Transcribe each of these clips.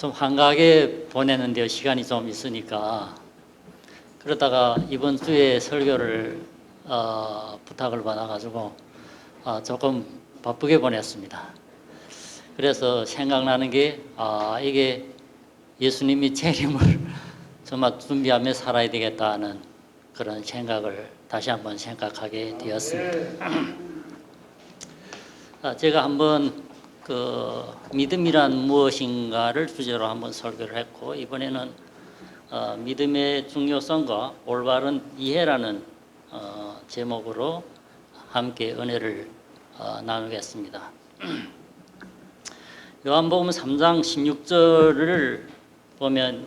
좀 한가하게 보내는데요. 시간이 좀 있으니까. 그러다가 이번 주에 설교를 부탁을 받아가지고 조금 바쁘게 보냈습니다. 그래서 생각나는 게 이게 예수님이 재림을 정말 준비하며 살아야 되겠다는 그런 생각을 다시 한번 생각하게 되었습니다. 제가 한번 그 믿음이란 무엇인가를 주제로 한번 설교를 했고, 이번에는 믿음의 중요성과 올바른 이해라는 제목으로 함께 은혜를 나누겠습니다. 요한복음 3장 16절을 보면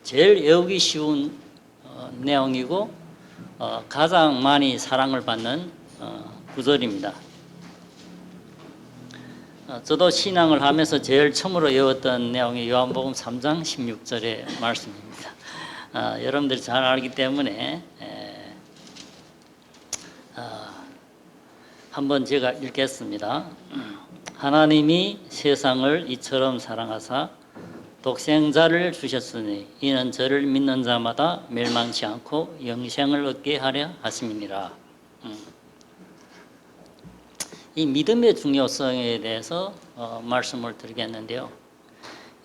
제일 외우기 쉬운 내용이고 가장 많이 사랑을 받는 구절입니다. 저도 신앙을 하면서 제일 처음으로 외웠던 내용이 요한복음 3장 16절의 말씀입니다. 여러분들이 잘 알기 때문에 한번 제가 읽겠습니다. 하나님이 세상을 이처럼 사랑하사 독생자를 주셨으니 이는 저를 믿는 자마다 멸망치 않고 영생을 얻게 하려 하심이니라. 이 믿음의 중요성에 대해서 말씀을 드리겠는데요.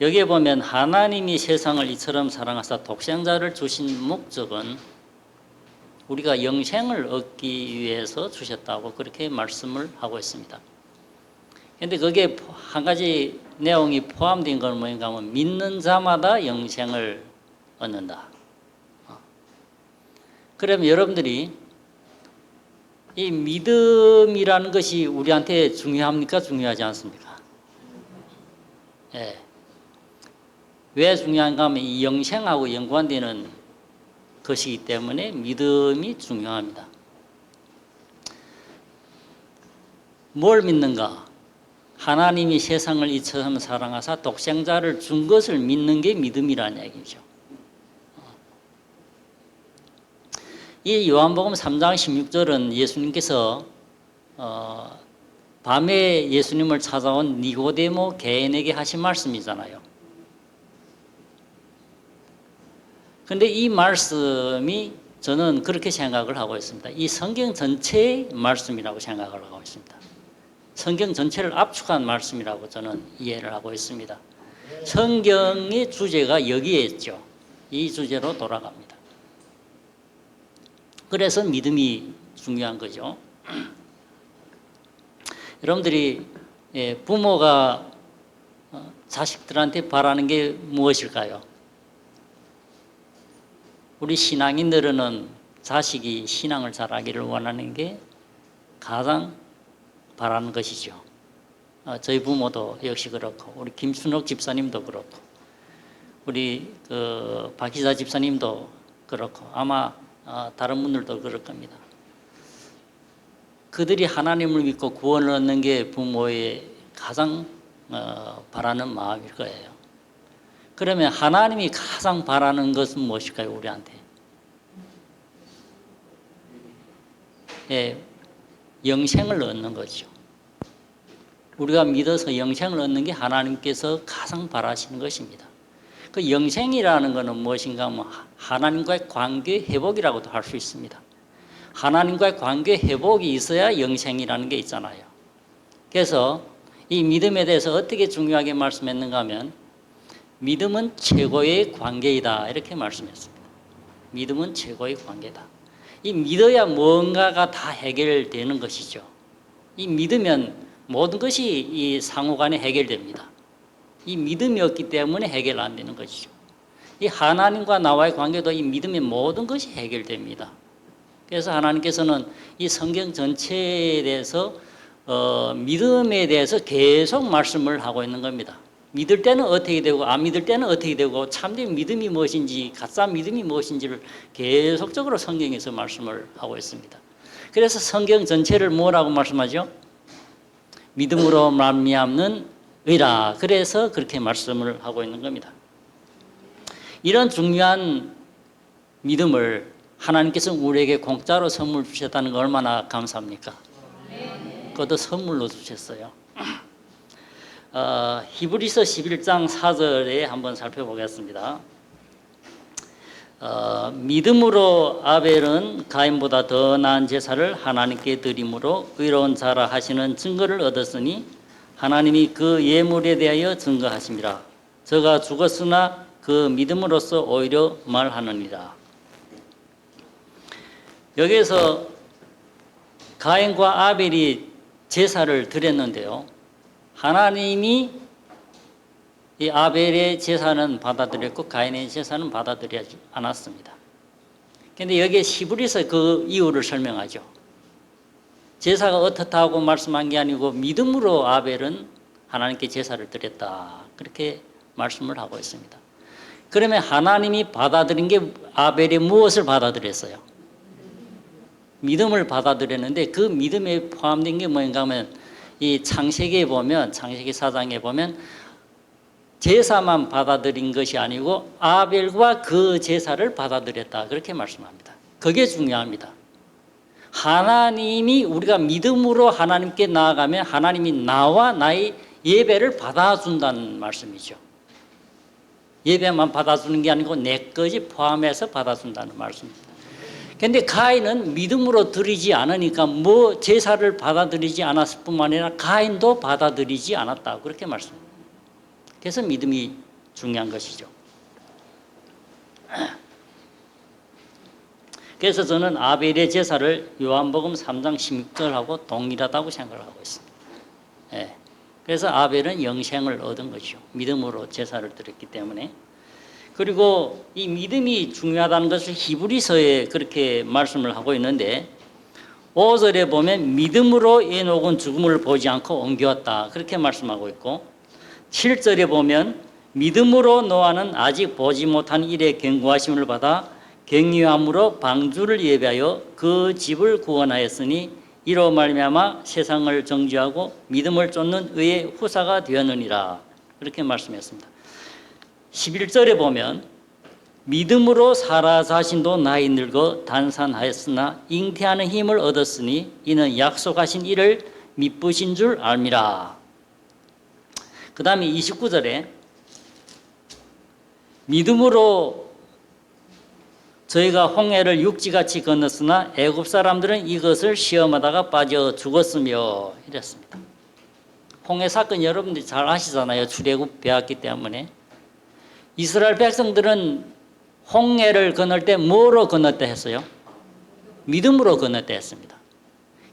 여기에 보면 하나님이 세상을 이처럼 사랑하사 독생자를 주신 목적은 우리가 영생을 얻기 위해서 주셨다고 그렇게 말씀을 하고 있습니다. 그런데 거기에 한 가지 내용이 포함된 건 뭐인가 하면 믿는 자마다 영생을 얻는다. 그러면 여러분들이 이 믿음이라는 것이 우리한테 중요합니까? 중요하지 않습니까? 예. 왜 중요한가 하면 이 영생하고 연관되는 것이기 때문에 믿음이 중요합니다. 뭘 믿는가? 하나님이 세상을 이처럼 사랑하사 독생자를 준 것을 믿는 게 믿음이라는 얘기죠. 이 요한복음 3장 16절은 예수님께서 밤에 예수님을 찾아온 니고데모 개인에게 하신 말씀이잖아요. 그런데 이 말씀이 저는 그렇게 생각을 하고 있습니다. 이 성경 전체의 말씀이라고 생각을 하고 있습니다. 성경 전체를 압축한 말씀이라고 저는 이해를 하고 있습니다. 성경의 주제가 여기에 있죠. 이 주제로 돌아갑니다. 그래서 믿음이 중요한 거죠. 여러분들이 부모가 자식들한테 바라는 게 무엇일까요? 우리 신앙인들은 자식이 신앙을 잘하기를 원하는 게 가장 바라는 것이죠. 저희 부모도 역시 그렇고 우리 김춘옥 집사님도 그렇고 우리 박희자 집사님도 그렇고 아마 다른 분들도 그럴 겁니다. 그들이 하나님을 믿고 구원을 얻는 게 부모의 가장 바라는 마음일 거예요. 그러면 하나님이 가장 바라는 것은 무엇일까요? 우리한테 영생을 얻는 거죠. 우리가 믿어서 영생을 얻는 게 하나님께서 가장 바라시는 것입니다. 그 영생이라는 것은 무엇인가 하면 하나님과의 관계 회복이라고도 할 수 있습니다. 하나님과의 관계 회복이 있어야 영생이라는 게 있잖아요. 그래서 이 믿음에 대해서 어떻게 중요하게 말씀했는가 하면 믿음은 최고의 관계이다 이렇게 말씀했습니다. 믿음은 최고의 관계다. 이 믿어야 뭔가가 다 해결되는 것이죠. 이 믿으면 모든 것이 이 상호간에 해결됩니다. 이 믿음이 없기 때문에 해결 안 되는 것이죠. 이 하나님과 나와의 관계도 이 믿음의 모든 것이 해결됩니다. 그래서 하나님께서는 이 성경 전체에 대해서 믿음에 대해서 계속 말씀을 하고 있는 겁니다. 믿을 때는 어떻게 되고 안 믿을 때는 어떻게 되고 참된 믿음이 무엇인지 가짜 믿음이 무엇인지를 계속적으로 성경에서 말씀을 하고 있습니다. 그래서 성경 전체를 뭐라고 말씀하죠? 믿음으로 말미암는 의라. 그래서 그렇게 말씀을 하고 있는 겁니다. 이런 중요한 믿음을 하나님께서 우리에게 공짜로 선물 주셨다는 거 얼마나 감사합니까? 그것도 선물로 주셨어요. 히브리서 11장 4절에 한번 살펴보겠습니다. 믿음으로 아벨은 가인보다 더 나은 제사를 하나님께 드림으로 의로운 자라 하시는 증거를 얻었으니 하나님이 그 예물에 대하여 증거하심이라. 저가 죽었으나 그 믿음으로써 오히려 말하느니라. 여기에서 가인과 아벨이 제사를 드렸는데요, 하나님이 이 아벨의 제사는 받아들였고 가인의 제사는 받아들이지 않았습니다. 그런데 여기에 히브리서 그 이유를 설명하죠. 제사가 어떻다고 말씀한 게 아니고 믿음으로 아벨은 하나님께 제사를 드렸다, 그렇게 말씀을 하고 있습니다. 그러면 하나님이 받아들인 게 아벨이 무엇을 받아들였어요? 믿음을 받아들였는데 그 믿음에 포함된 게 뭔가 하면 이 창세기에 보면, 창세기 4장에 보면 제사만 받아들인 것이 아니고 아벨과 그 제사를 받아들였다, 그렇게 말씀합니다. 그게 중요합니다. 하나님이, 우리가 믿음으로 하나님께 나아가면 하나님이 나와 나의 예배를 받아준다는 말씀이죠. 예배만 받아주는 게 아니고 내 것이 포함해서 받아준다는 말씀입니다. 그런데 가인은 믿음으로 드리지 않으니까 뭐 제사를 받아들이지 않았을 뿐만 아니라 가인도 받아들이지 않았다, 그렇게 말씀합니다. 그래서 믿음이 중요한 것이죠. 그래서 저는 아벨의 제사를 요한복음 3장 16절하고 동일하다고 생각을 하고 있습니다. 예. 그래서 아벨은 영생을 얻은 것이죠. 믿음으로 제사를 드렸기 때문에. 그리고 이 믿음이 중요하다는 것을 히브리서에 그렇게 말씀을 하고 있는데 5절에 보면 믿음으로 에녹은 죽음을 보지 않고 옮겨왔다, 그렇게 말씀하고 있고 7절에 보면 믿음으로 노아는 아직 보지 못한 일의 경고하심을 받아 경유함으로 방주를 예배하여 그 집을 구원하였으니 이로 말미암아 세상을 정죄하고 믿음을 쫓는 의의 후사가 되었느니라, 그렇게 말씀했습니다. 11절에 보면 믿음으로 사라 자신도 나이 늙어 단산하였으나 잉태하는 힘을 얻었으니 이는 약속하신 이를 미쁘신 줄 알미라. 그 다음에 29절에 믿음으로 저희가 홍해를 육지같이 건넜으나 애굽 사람들은 이것을 시험하다가 빠져 죽었으며, 이랬습니다. 홍해 사건 여러분들이 잘 아시잖아요. 출애굽 배웠기 때문에. 이스라엘 백성들은 홍해를 건널 때 뭐로 건넜다 했어요? 믿음으로 건넜다 했습니다.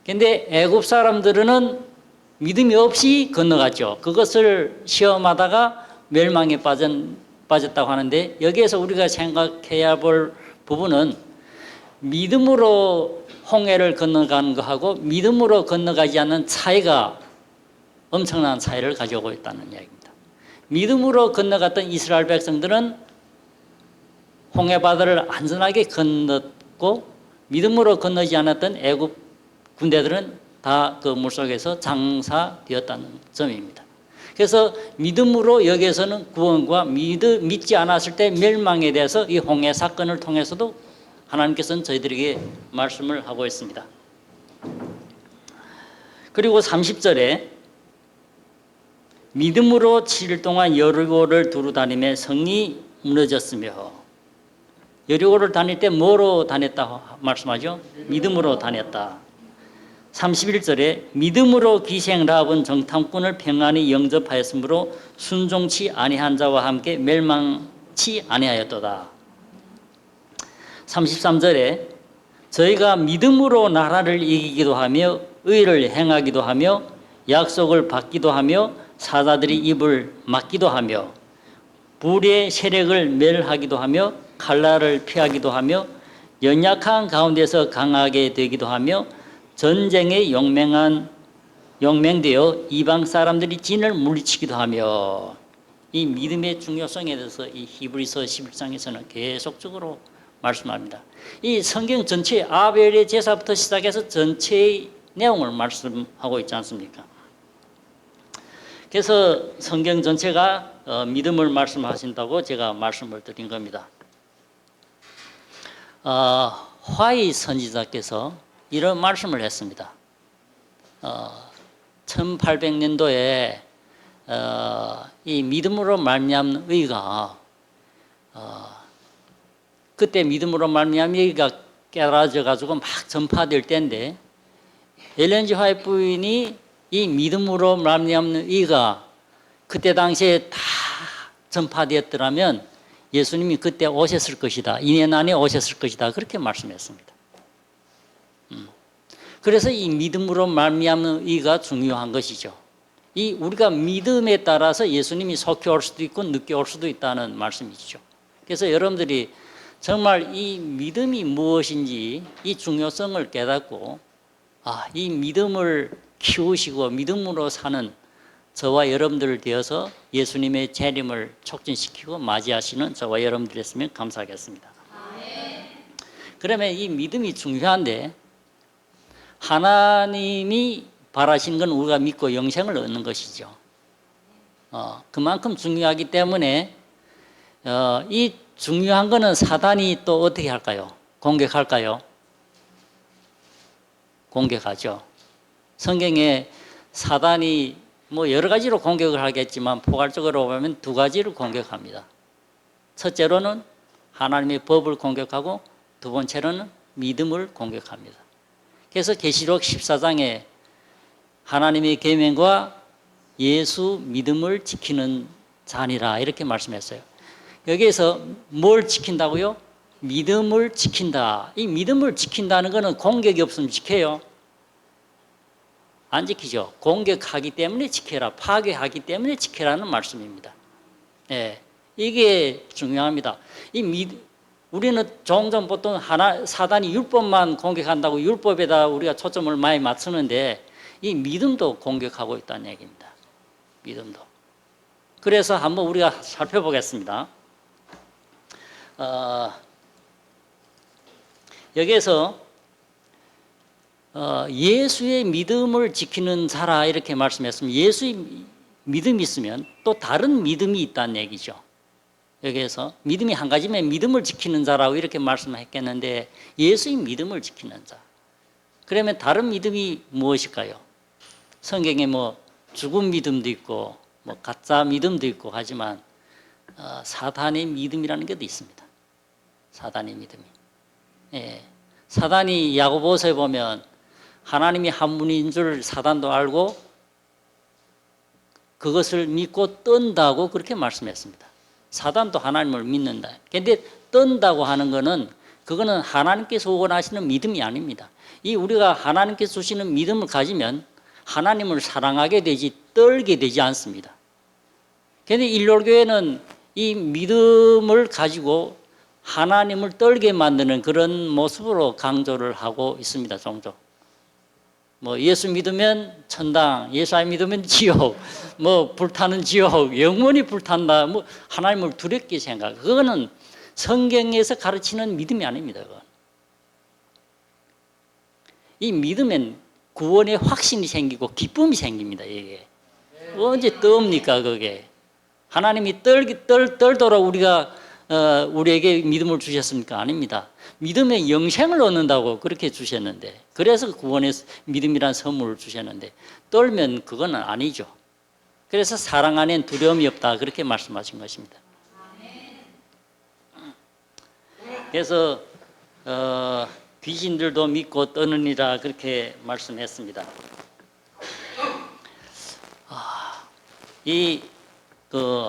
그런데 애굽 사람들은 믿음이 없이 건너갔죠. 그것을 시험하다가 멸망에 빠졌다고 하는데 여기에서 우리가 생각해야 볼 부분은 믿음으로 홍해를 건너가는 것하고 믿음으로 건너가지 않는 차이가 엄청난 차이를 가지고 있다는 이야기입니다. 믿음으로 건너갔던 이스라엘 백성들은 홍해바다를 안전하게 건넜고 믿음으로 건너지 않았던 애굽 군대들은 다 그 물속에서 장사되었다는 점입니다. 그래서 믿음으로 여기에서는 구원과 믿지 않았을 때 멸망에 대해서 이 홍해 사건을 통해서도 하나님께서는 저희들에게 말씀을 하고 있습니다. 그리고 30절에 믿음으로 7일 동안 여리고를 두루 다니며 성이 무너졌으며, 여리고를 다닐 때 뭐로 다녔다 말씀하죠? 믿음으로 다녔다. 31절에 믿음으로 기생 라합은 정탐꾼을 평안히 영접하였으므로 순종치 아니한 자와 함께 멸망치 아니하였도다. 33절에 저희가 믿음으로 나라를 이기기도 하며 의를 행하기도 하며 약속을 받기도 하며 사자들이 입을 막기도 하며 불의 세력을 멸하기도 하며 칼날을 피하기도 하며 연약한 가운데서 강하게 되기도 하며 전쟁에 용맹되어 이방 사람들이 진을 물리치기도 하며, 이 믿음의 중요성에 대해서 이 히브리서 11장에서는 계속적으로 말씀합니다. 이 성경 전체 아벨의 제사부터 시작해서 전체의 내용을 말씀하고 있지 않습니까? 그래서 성경 전체가 믿음을 말씀하신다고 제가 말씀을 드린 겁니다. 화이 선지자께서 이런 말씀을 했습니다. 1800년도에 이 믿음으로 말미암는 의가 그때 믿음으로 말미암는 의가 깨달아져 가지고 막 전파될 때인데 엘렌 G 화이트 부인이 이 믿음으로 말미암는 의가 그때 당시에 다 전파되었더라면 예수님이 그때 오셨을 것이다. 2년 안에 오셨을 것이다. 그렇게 말씀했습니다. 그래서 이 믿음으로 말미암는 의가 중요한 것이죠. 이 우리가 믿음에 따라서 예수님이 속히 올 수도 있고 늦게 올 수도 있다는 말씀이죠. 그래서 여러분들이 정말 이 믿음이 무엇인지 이 중요성을 깨닫고 이 믿음을 키우시고 믿음으로 사는 저와 여러분들 되어서 예수님의 재림을 촉진시키고 맞이하시는 저와 여러분들 됐으면 감사하겠습니다. 그러면 이 믿음이 중요한데 하나님이 바라시는 건 우리가 믿고 영생을 얻는 것이죠. 그만큼 중요하기 때문에 이 중요한 거는 사단이 또 어떻게 할까요? 공격할까요? 공격하죠. 성경에 사단이 뭐 여러 가지로 공격을 하겠지만 포괄적으로 보면 두 가지를 공격합니다. 첫째로는 하나님의 법을 공격하고 두 번째로는 믿음을 공격합니다. 그래서 계시록 14장에 하나님의 계명과 예수 믿음을 지키는 자니라 이렇게 말씀했어요. 여기에서 뭘 지킨다고요? 믿음을 지킨다. 이 믿음을 지킨다는 것은 공격이 없으면 지켜요? 안 지키죠. 공격하기 때문에 지켜라. 파괴하기 때문에 지켜라는 말씀입니다. 예, 이게 중요합니다. 우리는 종종 보통 사단이 율법만 공격한다고 율법에다 우리가 초점을 많이 맞추는데 이 믿음도 공격하고 있다는 얘기입니다. 믿음도. 그래서 한번 우리가 살펴보겠습니다. 여기에서 예수의 믿음을 지키는 자라 이렇게 말씀했으면 예수의 믿음이 있으면 또 다른 믿음이 있다는 얘기죠. 여기에서 믿음이 한 가지면 믿음을 지키는 자라고 이렇게 말씀했겠는데 예수의 믿음을 지키는 자. 그러면 다른 믿음이 무엇일까요? 성경에 뭐 죽은 믿음도 있고 뭐 가짜 믿음도 있고 하지만 사단의 믿음이라는 것도 있습니다. 사단의 믿음이. 예. 사단이 야고보서에 보면 하나님이 한 분인 줄 사단도 알고 그것을 믿고 떤다고 그렇게 말씀했습니다. 사단도 하나님을 믿는다. 그런데 떤다고 하는 것은 그거는 하나님께서 원하시는 믿음이 아닙니다. 이 우리가 하나님께서 주시는 믿음을 가지면 하나님을 사랑하게 되지 떨게 되지 않습니다. 그런데 일요일교회는 이 믿음을 가지고 하나님을 떨게 만드는 그런 모습으로 강조를 하고 있습니다. 종종. 뭐 예수 믿으면 천당, 예수 안 믿으면 지옥, 뭐 불타는 지옥, 영원히 불탄다. 뭐 하나님을 두렵게 생각. 그거는 성경에서 가르치는 믿음이 아닙니다. 그건. 이 믿으면 구원의 확신이 생기고 기쁨이 생깁니다. 이게 언제 떠옵니까? 그게 하나님이 떨도록 우리에게 믿음을 주셨습니까? 아닙니다. 믿음의 영생을 얻는다고 그렇게 주셨는데, 그래서 구원의 믿음이란 선물을 주셨는데 떨면 그건 아니죠. 그래서 사랑 안엔 두려움이 없다 그렇게 말씀하신 것입니다. 그래서 귀신들도 믿고 떠느니라 그렇게 말씀했습니다.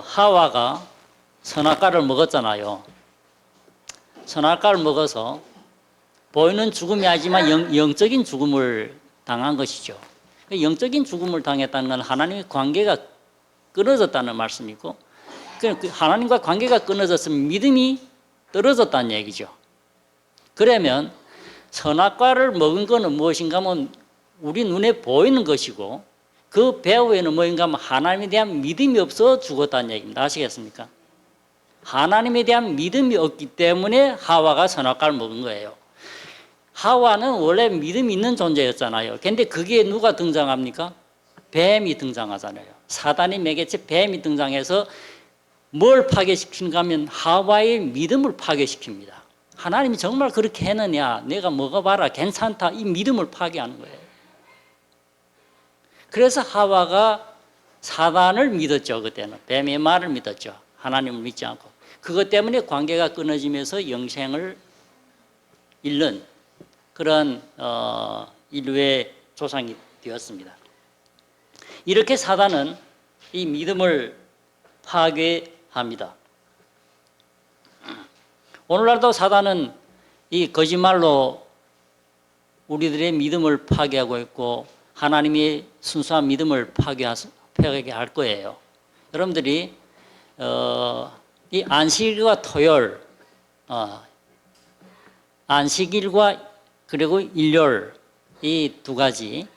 하와가 선악과를 먹었잖아요. 선악과를 먹어서 보이는 죽음이 아니지만 영적인 죽음을 당한 것이죠. 영적인 죽음을 당했다는 건 하나님의 관계가 끊어졌다는 말씀이고, 하나님과 관계가 끊어졌으면 믿음이 떨어졌다는 얘기죠. 그러면 선악과를 먹은 것은 무엇인가 하면 우리 눈에 보이는 것이고, 그 배후에는 뭐인가 하면 하나님에 대한 믿음이 없어 죽었다는 얘기입니다. 아시겠습니까? 하나님에 대한 믿음이 없기 때문에 하와가 선악과를 먹은 거예요. 하와는 원래 믿음이 있는 존재였잖아요. 그런데 그게 누가 등장합니까? 뱀이 등장하잖아요. 사단의 매개체 뱀이 등장해서 뭘 파괴시키는가 하면 하와의 믿음을 파괴시킵니다. 하나님이 정말 그렇게 했느냐, 내가 먹어봐라, 괜찮다, 이 믿음을 파괴하는 거예요. 그래서 하와가 사단을 믿었죠. 그때는 뱀의 말을 믿었죠. 하나님을 믿지 않고. 그것 때문에 관계가 끊어지면서 영생을 잃는 그런 인류의 조상이 되었습니다. 이렇게 사단은 이 믿음을 파괴합니다. 오늘날도 사단은 이 거짓말로 우리들의 믿음을 파괴하고 있고 하나님의 순수한 믿음을 파괴할 거예요. 여러분들이 이 안식일과 토요일, 안식일과 그리고 일요일 이 두 가지,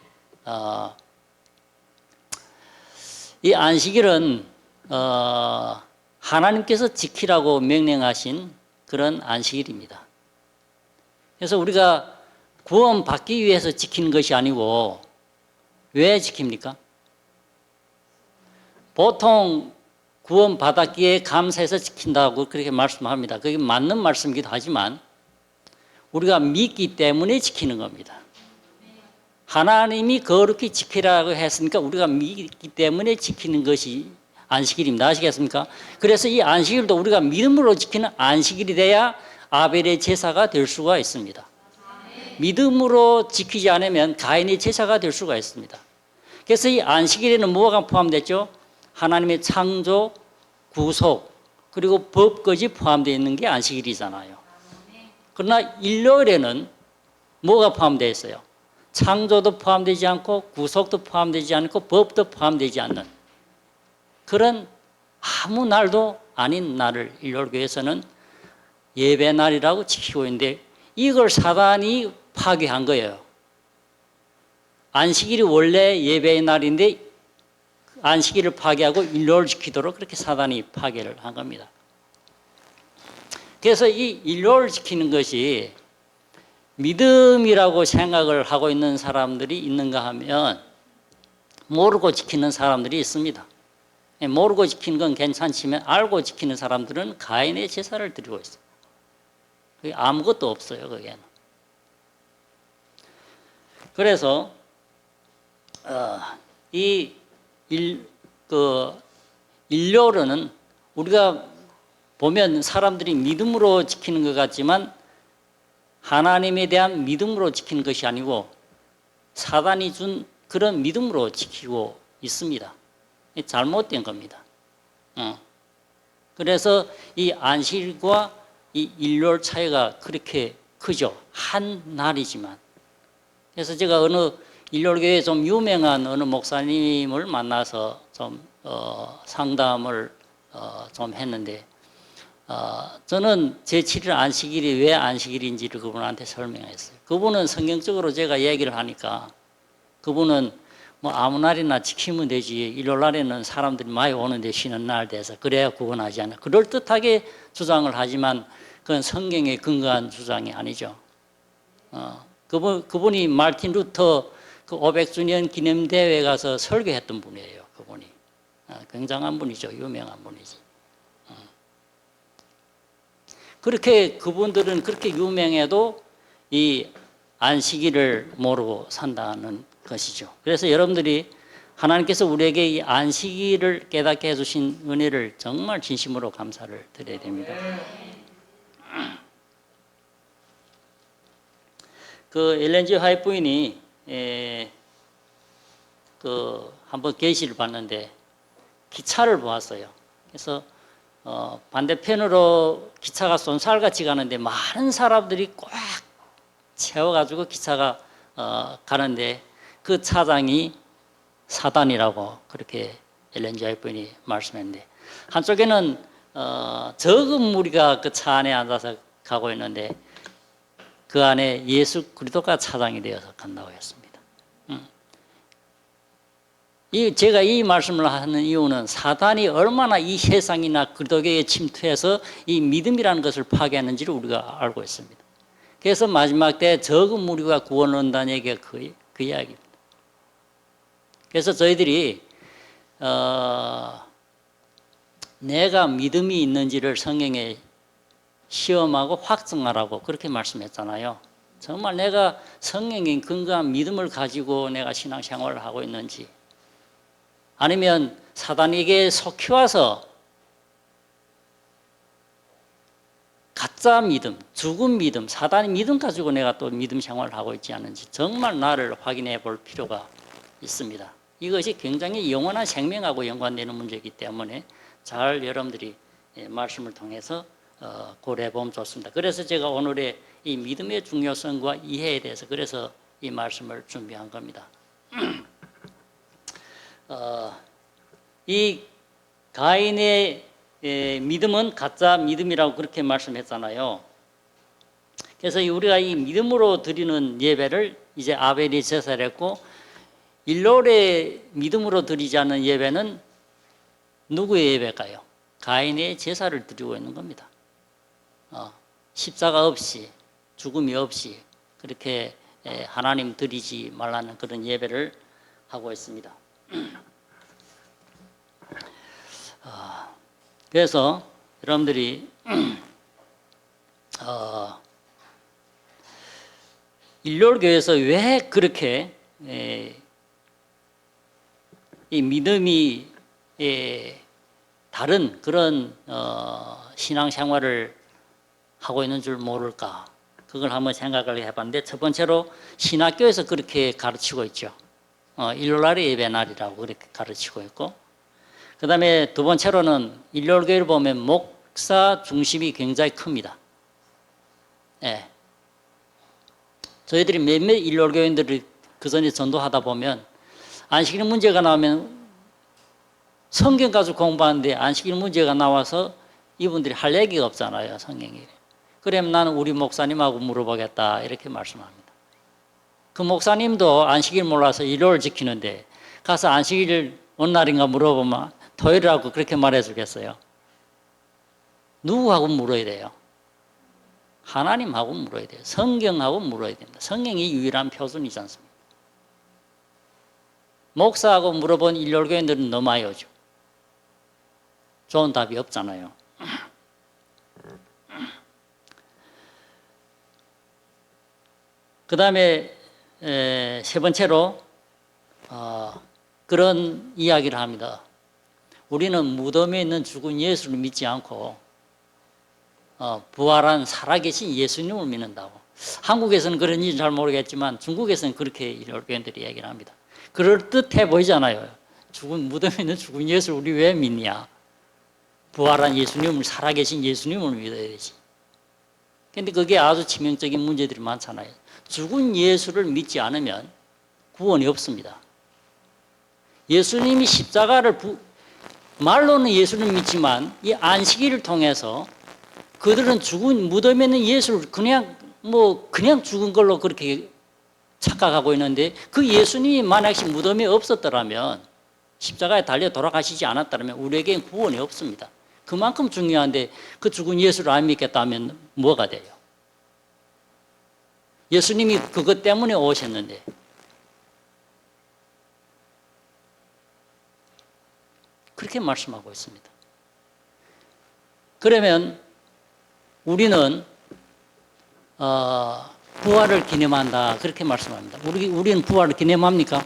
이 안식일은 하나님께서 지키라고 명령하신 그런 안식일입니다. 그래서 우리가 구원받기 위해서 지키는 것이 아니고 왜 지킵니까? 보통 구원받았기에 감사해서 지킨다고 그렇게 말씀합니다. 그게 맞는 말씀이기도 하지만 우리가 믿기 때문에 지키는 겁니다. 하나님이 거룩히 지키라고 했으니까 우리가 믿기 때문에 지키는 것이 안식일입니다. 아시겠습니까? 그래서 이 안식일도 우리가 믿음으로 지키는 안식일이 돼야 아벨의 제사가 될 수가 있습니다. 믿음으로 지키지 않으면 가인의 제사가 될 수가 있습니다. 그래서 이 안식일에는 뭐가 포함됐죠? 하나님의 창조, 구속, 그리고 법까지 포함되어 있는 게 안식일이잖아요. 그러나 일요일에는 뭐가 포함되어 있어요? 창조도 포함되지 않고 구속도 포함되지 않고 법도 포함되지 않는 그런 아무 날도 아닌 날을 일요일교회에서는 예배 날이라고 지키고 있는데 이걸 사단이 파괴한 거예요. 안식일이 원래 예배의 날인데 안식일을 파괴하고 일요일 지키도록 그렇게 사단이 파괴를 한 겁니다. 그래서 이 일요일 지키는 것이 믿음이라고 생각을 하고 있는 사람들이 있는가 하면 모르고 지키는 사람들이 있습니다. 모르고 지키는 건 괜찮지만 알고 지키는 사람들은 가인의 제사를 드리고 있어요. 그게 아무것도 없어요, 거기에는. 그래서 일요일은 우리가 보면 사람들이 믿음으로 지키는 것 같지만 하나님에 대한 믿음으로 지키는 것이 아니고 사단이 준 그런 믿음으로 지키고 있습니다. 잘못된 겁니다. 그래서 이 안식일과 이 일요일 차이가 그렇게 크죠. 한 날이지만. 그래서 제가 어느 일요일교회에 좀 유명한 어느 목사님을 만나서 좀 상담을 좀 했는데 저는 제7일 안식일이 왜 안식일인지를 그분한테 설명했어요. 그분은 성경적으로 제가 얘기를 하니까 그분은 뭐 아무 날이나 지키면 되지 일요일 날에는 사람들이 많이 오는데 쉬는 날 돼서 그래야 구원하지 않나 그럴듯하게 주장을 하지만 그건 성경에 근거한 주장이 아니죠. 그분이 마틴 루터 그 500주년 기념대회에 가서 설교했던 분이에요. 그분이 굉장한 분이죠. 유명한 분이지. 그렇게 그분들은 그렇게 유명해도 이 안식일을 모르고 산다는 것이죠. 그래서 여러분들이 하나님께서 우리에게 이 안식일을 깨닫게 해주신 은혜를 정말 진심으로 감사를 드려야 됩니다. 그 엘렌 G 화이트 부인이 한번 계시를 봤는데 기차를 보았어요. 그래서 반대편으로 기차가 쏜살같이 가는데 많은 사람들이 꽉 채워가지고 기차가 가는데 그 차장이 사단이라고 그렇게 엘렌 G 화이트 부인이 말씀했는데 한쪽에는 적은 무리가 그 차 안에 앉아서 가고 있는데 그 안에 예수 그리스도가 차장이 되어서 간다고 했습니다. 제가 이 말씀을 하는 이유는 사단이 얼마나 이 세상이나 그리스도교에 침투해서 이 믿음이라는 것을 파괴하는지를 우리가 알고 있습니다. 그래서 마지막 때 적은 무리가 구원을 얻는다는 얘기가 그 이야기입니다. 그래서 저희들이 내가 믿음이 있는지를 성경에 시험하고 확증하라고 그렇게 말씀했잖아요. 정말 내가 성경에 근거한 믿음을 가지고 내가 신앙생활을 하고 있는지 아니면 사단에게 속혀와서 가짜 믿음, 죽은 믿음, 사단의 믿음 가지고 내가 또 믿음 생활을 하고 있지 않은지 정말 나를 확인해 볼 필요가 있습니다. 이것이 굉장히 영원한 생명하고 연관되는 문제이기 때문에 잘 여러분들이 말씀을 통해서 고려해 보면 좋습니다. 그래서 제가 오늘의 이 믿음의 중요성과 이해에 대해서 그래서 이 말씀을 준비한 겁니다. 이 가인의 믿음은 가짜 믿음이라고 그렇게 말씀했잖아요. 그래서 우리가 이 믿음으로 드리는 예배를 이제 아벨이 제사를 했고, 일롤의 믿음으로 드리지 않는 예배는 누구의 예배일까요? 가인의 제사를 드리고 있는 겁니다. 십자가 없이, 죽음이 없이 그렇게 하나님 드리지 말라는 그런 예배를 하고 있습니다. 그래서 여러분들이 일롤교회에서 왜 그렇게 이 믿음이 다른 그런 신앙생활을 하고 있는 줄 모를까? 그걸 한번 생각을 해봤는데, 첫 번째로 신학교에서 그렇게 가르치고 있죠. 일요일날이 예배날이라고 그렇게 가르치고 있고, 그 다음에 두 번째로는 일요일교회를 보면 목사 중심이 굉장히 큽니다. 예. 저희들이 몇몇 일요일교회인들이 그 전에 전도하다 보면 안식일 문제가 나오면 성경 가지고 공부하는데 안식일 문제가 나와서 이분들이 할 얘기가 없잖아요, 성경에. 그러면 나는 우리 목사님하고 물어보겠다 이렇게 말씀합니다. 그 목사님도 안식일 몰라서 일요일 지키는데 가서 안식일 어느 날인가 물어보면 토요일이라고 그렇게 말해주겠어요? 누구하고 물어야 돼요? 하나님하고 물어야 돼요. 성경하고 물어야 됩니다. 성경이 유일한 표준이지 않습니까? 목사하고 물어본 일요일교인들은 너무 많이 오죠. 좋은 답이 없잖아요. 그 다음에 세 번째로 그런 이야기를 합니다. 우리는 무덤에 있는 죽은 예수를 믿지 않고 부활한 살아계신 예수님을 믿는다고. 한국에서는 그런지 잘 모르겠지만 중국에서는 그렇게 일요일교인들이 얘기를 합니다. 그럴듯해 보이잖아요. 무덤에 있는 죽은 예수를 우리 왜 믿냐? 부활한 예수님을, 살아계신 예수님을 믿어야 되지. 그런데 그게 아주 치명적인 문제들이 많잖아요. 죽은 예수를 믿지 않으면 구원이 없습니다. 예수님이 십자가를 말로는 예수를 믿지만 이 안식일을 통해서 그들은 죽은 무덤에 있는 예수를 그냥 죽은 걸로 그렇게 착각하고 있는데, 그 예수님이 만약에 무덤에 없었더라면, 십자가에 달려 돌아가시지 않았다면 우리에겐 구원이 없습니다. 그만큼 중요한데 그 죽은 예수를 안 믿겠다면 뭐가 돼요? 예수님이 그것 때문에 오셨는데. 그렇게 말씀하고 있습니다. 그러면 우리는 부활을 기념한다 그렇게 말씀합니다. 우리는 부활을 기념합니까?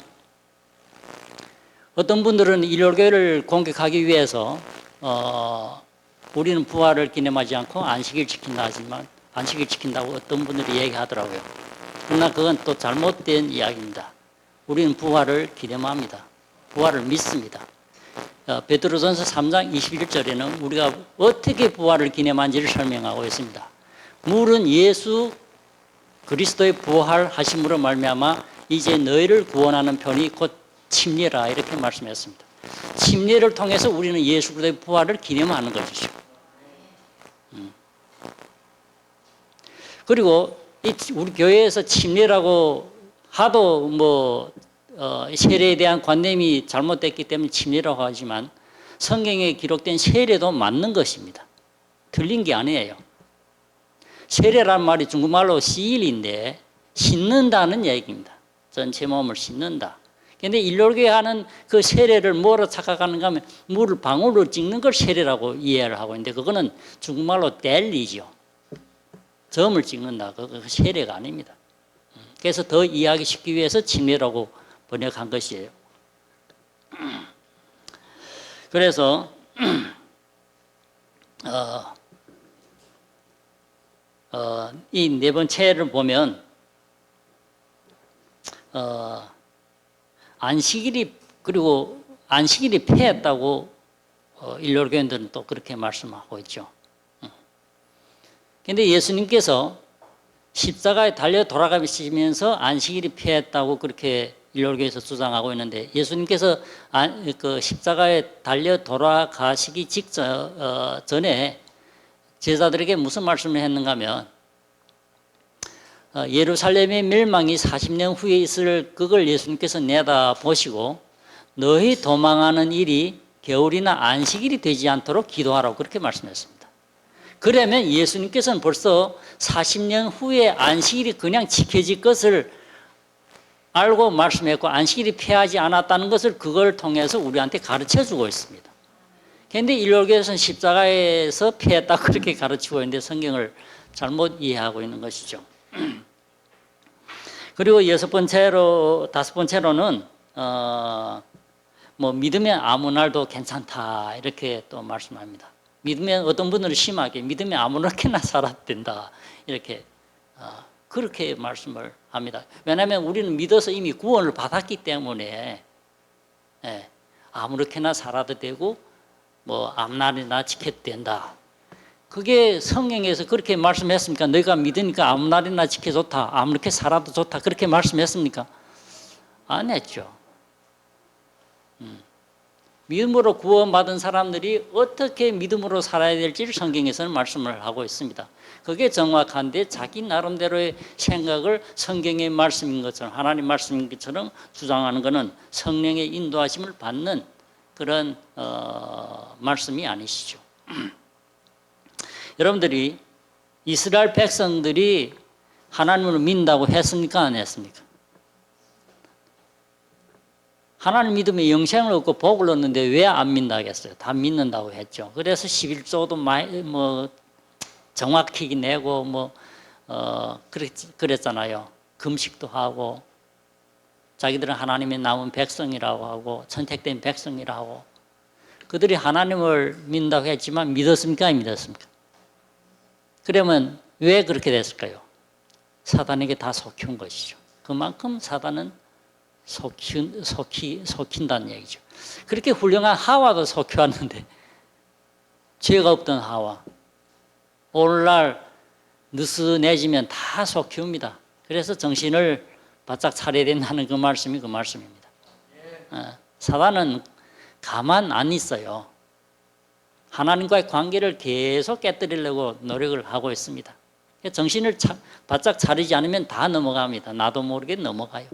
어떤 분들은 일요일교회를 공격하기 위해서 우리는 부활을 기념하지 않고 안식일 지킨다 하지만 안식일 지킨다고 어떤 분들이 얘기하더라고요. 그러나 그건 또 잘못된 이야기입니다. 우리는 부활을 기념합니다. 부활을 믿습니다. 베드로전서 3장 21절에는 우리가 어떻게 부활을 기념한지를 설명하고 있습니다. 물은 예수 그리스도의 부활하심으로 말미암아 이제 너희를 구원하는 편이 곧 침례라 이렇게 말씀했습니다. 침례를 통해서 우리는 예수 그리스도의 부활을 기념하는 것이죠. 그리고 우리 교회에서 침례라고 하도 세례에 대한 관념이 잘못됐기 때문에 침례라고 하지만 성경에 기록된 세례도 맞는 것입니다. 틀린 게 아니에요. 세례란 말이 중국말로 시일인데 씻는다는 얘기입니다. 전체 몸을 씻는다. 그런데 일요일교회 하는 그 세례를 뭐로 착각하는가 하면 물을 방울로 찍는 걸 세례라고 이해를 하고 있는데 그거는 중국말로 뗄리죠. 점을 찍는다. 그거 세례가 아닙니다. 그래서 더 이해하기 쉽기 위해서 침례라고 번역한 것이에요. 그래서 이 네 번째를 보면 안식일이 그리고 안식일이 폐했다고 일요일교인들은 또 그렇게 말씀하고 있죠. 그런데 예수님께서 십자가에 달려 돌아가시면서 안식일이 폐했다고 그렇게 일요일교에서 주장하고 있는데 예수님께서 그 십자가에 달려 돌아가시기 전에 제자들에게 무슨 말씀을 했는가 하면 예루살렘의 멸망이 40년 후에 있을 그걸 예수님께서 내다보시고 너희 도망하는 일이 겨울이나 안식일이 되지 않도록 기도하라고 그렇게 말씀했습니다. 그러면 예수님께서는 벌써 40년 후에 안식일이 그냥 지켜질 것을 알고 말씀했고 안식일이 폐하지 않았다는 것을 그걸 통해서 우리한테 가르쳐주고 있습니다. 그런데 일요일교에서는 십자가에서 폐했다고 그렇게 가르치고 있는데 성경을 잘못 이해하고 있는 것이죠. 그리고 다섯 번째로는 뭐 믿으면 아무 날도 괜찮다 이렇게 또 말씀합니다. 믿으면 어떤 분들은 심하게 믿으면 아무렇게나 살아도 된다 이렇게 그렇게 말씀을 합니다. 왜냐하면 우리는 믿어서 이미 구원을 받았기 때문에 아무렇게나 살아도 되고 뭐 아무 날이나 지켜도 된다. 그게 성경에서 그렇게 말씀했습니까? 너희가 믿으니까 아무 날이나 지켜 좋다. 아무렇게 살아도 좋다. 그렇게 말씀했습니까? 안 했죠. 믿음으로 구원받은 사람들이 어떻게 믿음으로 살아야 될지를 성경에서는 말씀을 하고 있습니다. 그게 정확한데 자기 나름대로의 생각을 성경의 말씀인 것처럼 하나님 말씀인 것처럼 주장하는 것은 성령의 인도하심을 받는 그런 말씀이 아니시죠. 여러분들이 이스라엘 백성들이 하나님을 믿는다고 했습니까? 안 했습니까? 하나님 믿으면 영생을 얻고 복을 얻는데 왜 안 믿는다고 했어요? 다 믿는다고 했죠. 그래서 11조도 뭐 정확히 내고 그랬잖아요. 금식도 하고 자기들은 하나님의 남은 백성이라고 하고 선택된 백성이라고 그들이 하나님을 믿는다고 했지만 믿었습니까? 안 믿었습니까? 그러면 왜 그렇게 됐을까요? 사단에게 다 속힌 것이죠. 그만큼 사단은 속힌다는 얘기죠. 그렇게 훌륭한 하와도 속혀왔는데 죄가 없던 하와 오늘날 느슨해지면 다 속히웁니다. 그래서 정신을 바짝 차려야 된다는 그 말씀이 그 말씀입니다. 사단은 가만 안 있어요. 하나님과의 관계를 계속 깨뜨리려고 노력을 하고 있습니다. 정신을 바짝 차리지 않으면 다 넘어갑니다. 나도 모르게 넘어가요.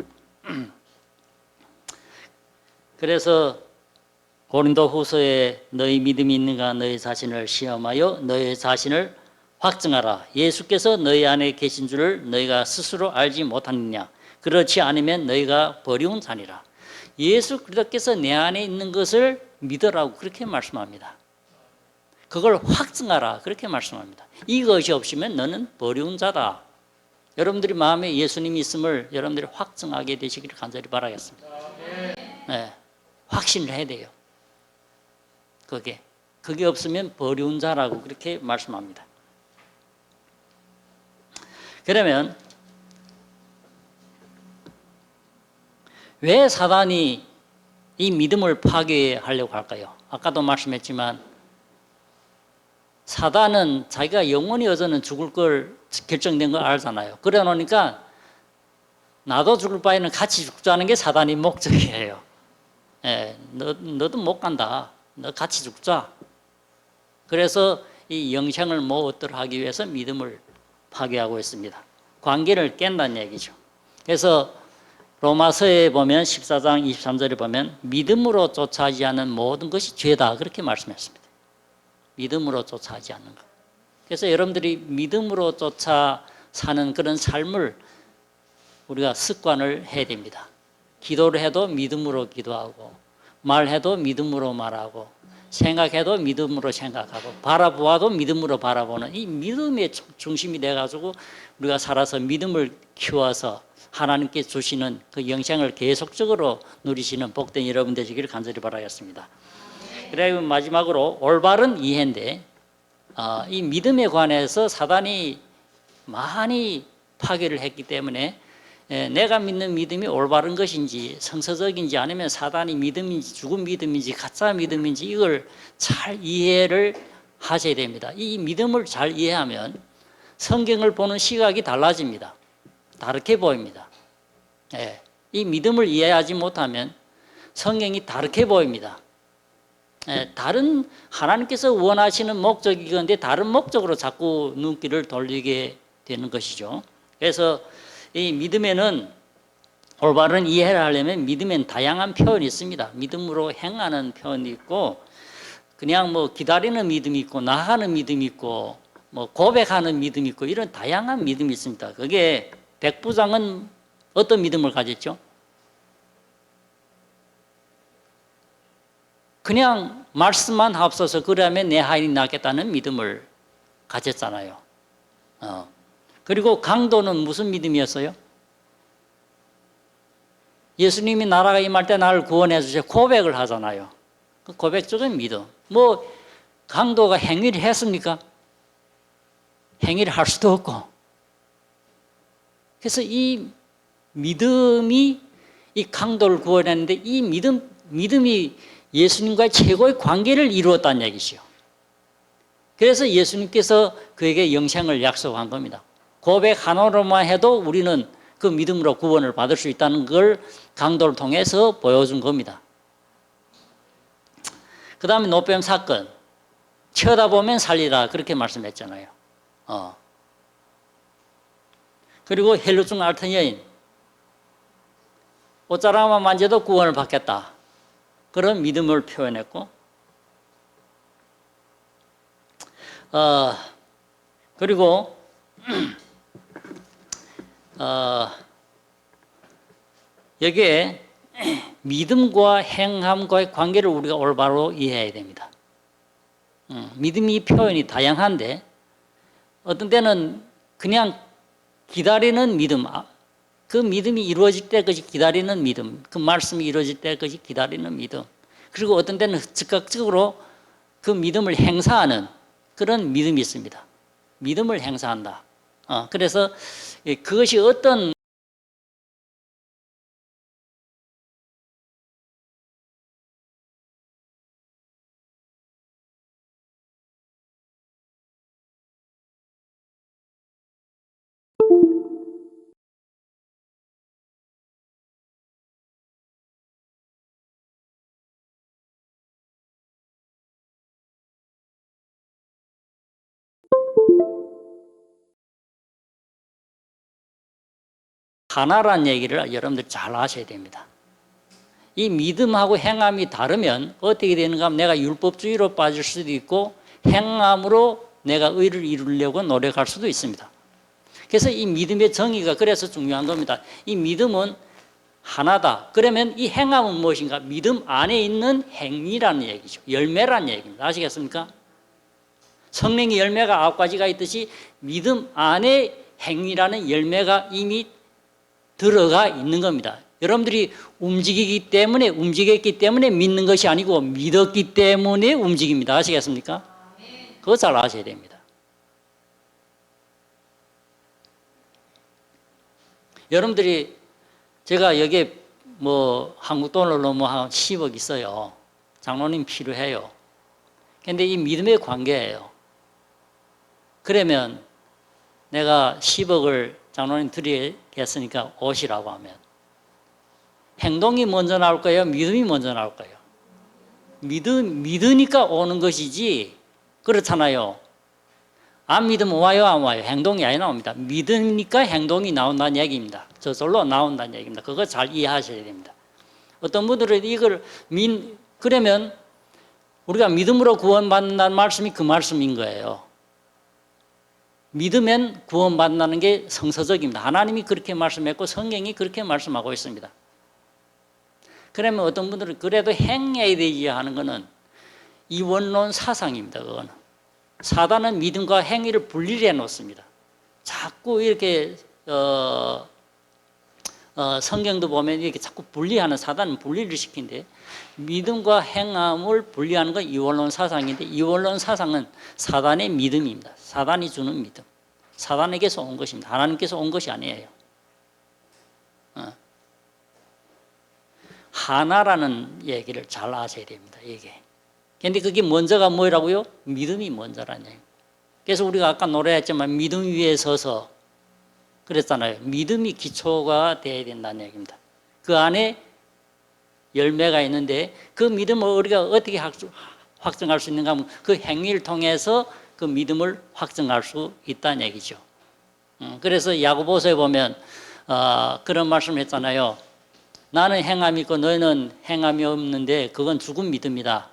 그래서 고린도후서에 너희 믿음이 있는가 너희 자신을 시험하여 너희 자신을 확증하라. 예수께서 너희 안에 계신 줄을 너희가 스스로 알지 못하느냐. 그렇지 않으면 너희가 버리운 자니라. 예수 그리스도께서 내 안에 있는 것을 믿으라고 그렇게 말씀합니다. 그걸 확증하라 그렇게 말씀합니다. 이것이 없으면 너는 버리운 자다. 여러분들이 마음에 예수님이 있음을 여러분들이 확증하게 되시기를 간절히 바라겠습니다. 네, 확신을 해야 돼요. 그게 없으면 버리운 자라고 그렇게 말씀합니다. 그러면 왜 사단이 이 믿음을 파괴하려고 할까요? 아까도 말씀했지만 사단은 자기가 영원히 어서는 죽을 걸 결정된 걸 알잖아요. 그래 놓으니까 나도 죽을 바에는 같이 죽자는 게 사단의 목적이에요. 너도 못 간다. 너 같이 죽자. 그래서 이 영생을 못 얻도록 하기 위해서 믿음을 파괴하고 있습니다. 관계를 깬다는 얘기죠. 그래서 로마서에 보면 14장 23절에 보면 믿음으로 쫓아하지 않는 모든 것이 죄다 그렇게 말씀했습니다. 믿음으로 쫓아하지 않는 것. 그래서 여러분들이 믿음으로 쫓아 사는 그런 삶을 우리가 습관을 해야 됩니다. 기도를 해도 믿음으로 기도하고 말해도 믿음으로 말하고 생각해도 믿음으로 생각하고 바라보아도 믿음으로 바라보는 이 믿음의 중심이 돼가지고 우리가 살아서 믿음을 키워서 하나님께 주시는 그 영생을 계속적으로 누리시는 복된 여러분 되시기를 간절히 바라겠습니다. 그리고 마지막으로 올바른 이해인데 이 믿음에 관해서 사단이 많이 파괴를 했기 때문에 내가 믿는 믿음이 올바른 것인지 성서적인지 아니면 사단이 믿음인지 죽은 믿음인지 가짜 믿음인지 이걸 잘 이해를 하셔야 됩니다. 이 믿음을 잘 이해하면 성경을 보는 시각이 달라집니다. 다르게 보입니다. 이 믿음을 이해하지 못하면 성경이 다르게 보입니다. 다른 하나님께서 원하시는 목적이 건데 다른 목적으로 자꾸 눈길을 돌리게 되는 것이죠. 그래서 이 믿음에는 올바른 이해를 하려면 믿음엔 다양한 표현이 있습니다. 믿음으로 행하는 표현이 있고 그냥 뭐 기다리는 믿음이 있고 나아가는 믿음이 있고 뭐 고백하는 믿음이 있고 이런 다양한 믿음이 있습니다. 그게 백부장은 어떤 믿음을 가졌죠? 그냥 말씀만 합쳐서 그러면 내 하인이 낫겠다는 믿음을 가졌잖아요. 그리고 강도는 무슨 믿음이었어요? 예수님이 나라가 임할 때 나를 구원해 주세요. 고백을 하잖아요. 그 고백적인 믿음. 뭐 강도가 행위를 했습니까? 행위를 할 수도 없고. 그래서 이 믿음이 이 강도를 구원했는데 이 믿음이 예수님과의 최고의 관계를 이루었다는 얘기죠. 그래서 예수님께서 그에게 영생을 약속한 겁니다. 고백 하나로만 해도 우리는 그 믿음으로 구원을 받을 수 있다는 걸 강도를 통해서 보여준 겁니다. 그 다음에 노뱀 사건. 쳐다보면 살리라 그렇게 말씀했잖아요. 그리고 헬루증 앓던 여인. 옷자락만 만져도 구원을 받겠다. 그런 믿음을 표현했고 그리고 여기에 믿음과 행함과의 관계를 우리가 올바로 이해해야 됩니다. 믿음이 표현이 다양한데 어떤 때는 그냥 기다리는 믿음, 그 믿음이 이루어질 때까지 기다리는 믿음, 그 말씀이 이루어질 때까지 기다리는 믿음, 그리고 어떤 때는 즉각적으로 그 믿음을 행사하는 그런 믿음이 있습니다. 믿음을 행사한다. 그래서 그것이 어떤 하나라는 얘기를 여러분들 잘 아셔야 됩니다. 이 믿음하고 행함이 다르면 어떻게 되는가 하면 내가 율법주의로 빠질 수도 있고 행함으로 내가 의를 이루려고 노력할 수도 있습니다. 그래서 이 믿음의 정의가 그래서 중요한 겁니다. 이 믿음은 하나다. 그러면 이 행함은 무엇인가? 믿음 안에 있는 행위라는 얘기죠. 열매라는 얘기입니다. 아시겠습니까? 성령의 열매가 9가지가 있듯이 믿음 안에 행위라는 열매가 이미 들어가 있는 겁니다. 여러분들이 움직였기 때문에 믿는 것이 아니고 믿었기 때문에 움직입니다. 아시겠습니까? 그거 잘 아셔야 됩니다. 여러분들이 제가 여기에 뭐 한국 돈으로 뭐 한 10억 있어요. 장로님 필요해요. 근데 이 믿음의 관계예요. 그러면 내가 10억을 장로님 드리겠으니까 오시라고 하면 행동이 먼저 나올 거예요? 믿음이 먼저 나올 거예요? 믿으니까 오는 것이지 그렇잖아요. 안 믿으면 와요, 안 와요? 행동이 안 나옵니다. 믿으니까 행동이 나온다는 얘기입니다. 저절로 나온다는 얘기입니다. 그거 잘 이해하셔야 됩니다. 어떤 분들은 이걸 그러면 우리가 믿음으로 구원받는다는 말씀이 그 말씀인 거예요. 믿으면 구원받는다는 게 성서적입니다. 하나님이 그렇게 말씀했고 성경이 그렇게 말씀하고 있습니다. 그러면 어떤 분들은 그래도 행해야 되지 하는 것은 이원론 사상입니다. 그거는. 사단은 믿음과 행위를 분리해 놓습니다. 자꾸 이렇게 성경도 보면 이렇게 자꾸 분리하는, 사단은 분리를 시킨데, 믿음과 행함을 분리하는 건 이원론 사상인데, 이원론 사상은 사단의 믿음입니다. 사단이 주는 믿음. 사단에게서 온 것입니다. 하나님께서 온 것이 아니에요. 하나라는 얘기를 잘 아셔야 됩니다. 이게. 근데 그게 먼저가 뭐라고요? 믿음이 먼저라는 얘기. 그래서 우리가 아까 노래했지만 믿음 위에 서서 그랬잖아요. 믿음이 기초가 돼야 된다는 얘기입니다. 그 안에 열매가 있는데 그 믿음을 우리가 어떻게 확증할 수 있는가 하면 그 행위를 통해서 그 믿음을 확증할 수 있다는 얘기죠. 그래서 야고보서에 보면 그런 말씀을 했잖아요. 나는 행함이 있고 너희는 행함이 없는데 그건 죽은 믿음이다.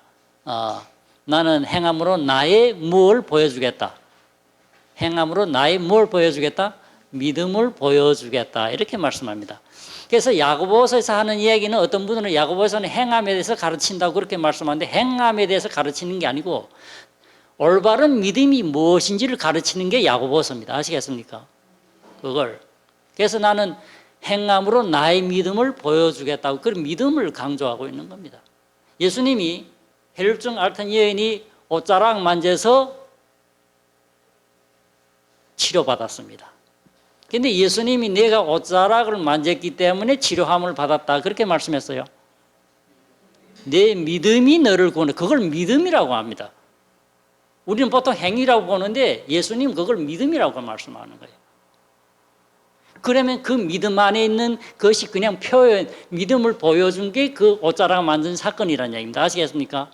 나는 행함으로 나의 뭘 보여주겠다. 행함으로 나의 뭘 보여주겠다? 믿음을 보여주겠다. 이렇게 말씀합니다. 그래서 야고보서에서 하는 이야기는 어떤 분들은 야고보서는 행함에 대해서 가르친다고 그렇게 말씀하는데 행함에 대해서 가르치는 게 아니고 올바른 믿음이 무엇인지를 가르치는 게 야고보서입니다. 아시겠습니까? 그걸. 그래서 나는 행함으로 나의 믿음을 보여주겠다고 그 믿음을 강조하고 있는 겁니다. 예수님이 혈증 앓던 여인이 옷자락 만져서 치료받았습니다. 그런데 예수님이 내가 옷자락을 만졌기 때문에 치료함을 받았다 그렇게 말씀했어요. 내 믿음이 너를 구원해. 그걸 믿음이라고 합니다. 우리는 보통 행위라고 보는데 예수님 그걸 믿음이라고 말씀하는 거예요. 그러면 그 믿음 안에 있는 것이 그냥 표현, 믿음을 보여준 게 그 옷자락 만든 사건이라는 얘기입니다. 아시겠습니까?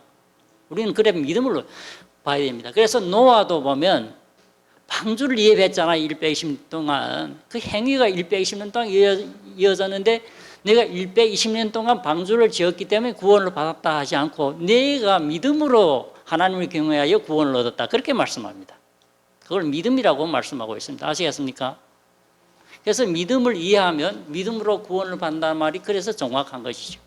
우리는 그래 믿음으로 봐야 됩니다. 그래서 노아도 보면 방주를 예배했잖아요. 120년 동안. 그 행위가 120년 동안 이어졌는데 내가 120년 동안 방주를 지었기 때문에 구원을 받았다 하지 않고 내가 믿음으로 하나님을 경외하여 구원을 얻었다. 그렇게 말씀합니다. 그걸 믿음이라고 말씀하고 있습니다. 아시겠습니까? 그래서 믿음을 이해하면 믿음으로 구원을 받는다는 말이 그래서 정확한 것이죠.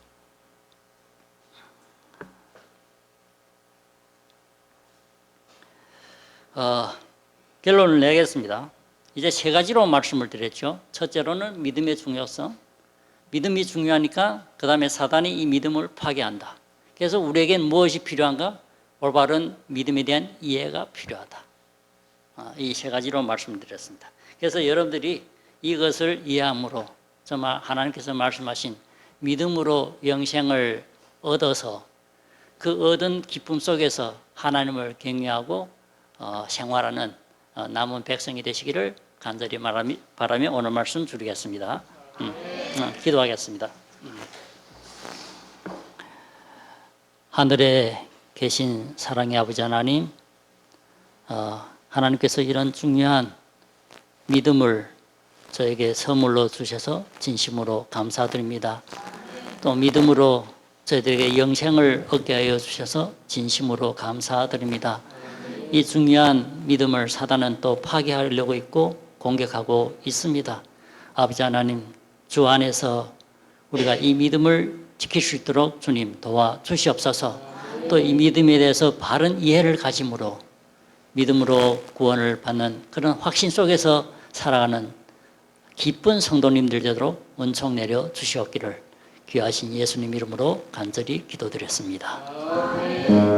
결론을 내겠습니다. 이제 세 가지로 말씀을 드렸죠. 첫째로는 믿음의 중요성. 믿음이 중요하니까 그 다음에 사단이 이 믿음을 파괴한다. 그래서 우리에겐 무엇이 필요한가? 올바른 믿음에 대한 이해가 필요하다. 이 세 가지로 말씀드렸습니다. 그래서 여러분들이 이것을 이해함으로 정말 하나님께서 말씀하신 믿음으로 영생을 얻어서 그 얻은 기쁨 속에서 하나님을 경외하고 생활하는 남은 백성이 되시기를 간절히 바라며 오늘 말씀 드리겠습니다. 기도하겠습니다. 하늘에 계신 사랑의 아버지 하나님, 하나님께서 이런 중요한 믿음을 저에게 선물로 주셔서 진심으로 감사드립니다. 또 믿음으로 저희들에게 영생을 얻게 하여 주셔서 진심으로 감사드립니다. 이 중요한 믿음을 사단은 또 파괴하려고 있고 공격하고 있습니다. 아버지 하나님, 주 안에서 우리가 이 믿음을 지킬 수 있도록 주님 도와주시옵소서. 또 이 믿음에 대해서 바른 이해를 가짐으로 믿음으로 구원을 받는 그런 확신 속에서 살아가는 기쁜 성도님들 되도록 은총 내려 주시옵기를 귀하신 예수님 이름으로 간절히 기도드렸습니다.